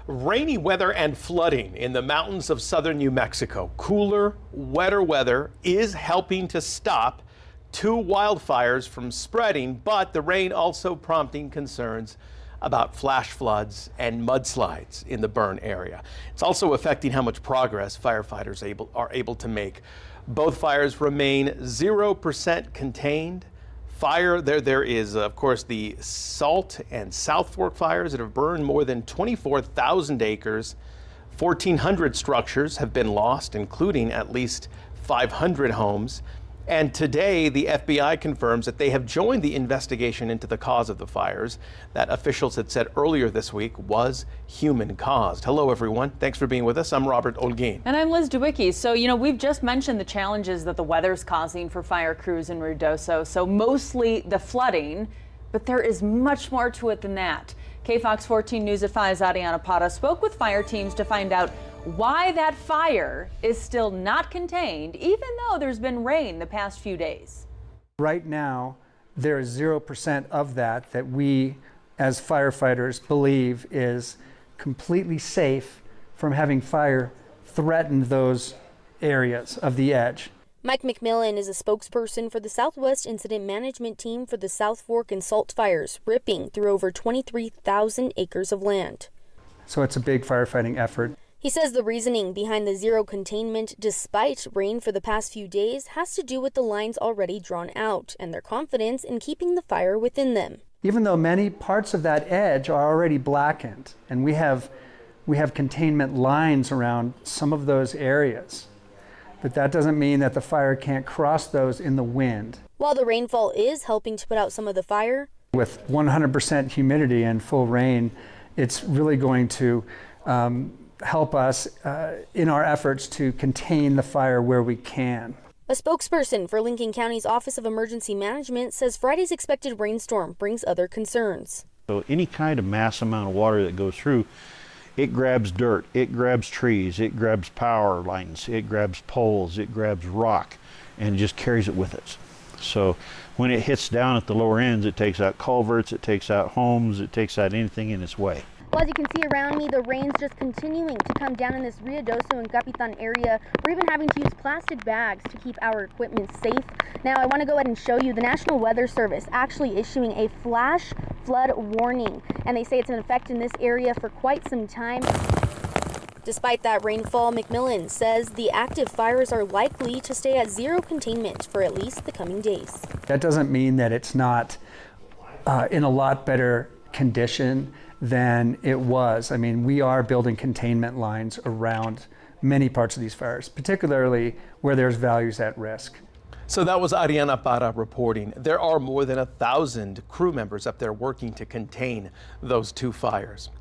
Rainy weather and flooding in the mountains of southern New Mexico. Cooler, wetter weather is helping to stop two wildfires from spreading, but the rain also prompting concerns about flash floods and mudslides in the burn area. It's also affecting how much progress firefighters are able to make. Both fires remain 0% contained. There is, of course, the Salt and South Fork fires that have burned more than 24,000 acres. 1,400 structures have been lost, including at least 500 homes. And today, the FBI confirms that they have joined the investigation into the cause of the fires that officials had said earlier this week was human-caused. Hello, everyone. Thanks for being with us. I'm Robert Olguin. And I'm Liz Dewicki. So, we've just mentioned the challenges that the weather's causing for fire crews in Ruidoso. So mostly the flooding, but there is much more to it than that. KFOX 14 News at 5's Ariana Parra spoke with fire teams to find out why that fire is still not contained, even though there's been rain the past few days. Right now, there is 0% of that we, as firefighters, believe is completely safe from having fire threaten those areas of the edge. Mike McMillan is a spokesperson for the Southwest Incident Management Team for the South Fork and Salt fires, ripping through over 23,000 acres of land. So it's a big firefighting effort. He says the reasoning behind the zero containment despite rain for the past few days has to do with the lines already drawn out and their confidence in keeping the fire within them. Even though many parts of that edge are already blackened and we have containment lines around some of those areas, but that doesn't mean that the fire can't cross those in the wind. While the rainfall is helping to put out some of the fire, with 100% humidity and full rain, it's really going to help us in our efforts to contain the fire where we can. A spokesperson for Lincoln County's Office of Emergency Management says Friday's expected rainstorm brings other concerns. So any kind of mass amount of water that goes through, it grabs dirt, it grabs trees, it grabs power lines, it grabs poles, it grabs rock, and just carries it with it. So when it hits down at the lower ends, it takes out culverts, it takes out homes, it takes out anything in its way. Well, as you can see around me, the rain's just continuing to come down in this Ruidoso and Capitan area. We're even having to use plastic bags to keep our equipment safe. Now, I want to go ahead and show you the National Weather Service actually issuing a flash flood warning, and they say it's in effect in this area for quite some time. Despite that rainfall, McMillan says the active fires are likely to stay at zero containment for at least the coming days. That doesn't mean that it's not in a lot better condition than it was. I mean, we are building containment lines around many parts of these fires, particularly where there's values at risk. So that was Ariana Parra reporting. There are more than 1,000 crew members up there working to contain those two fires.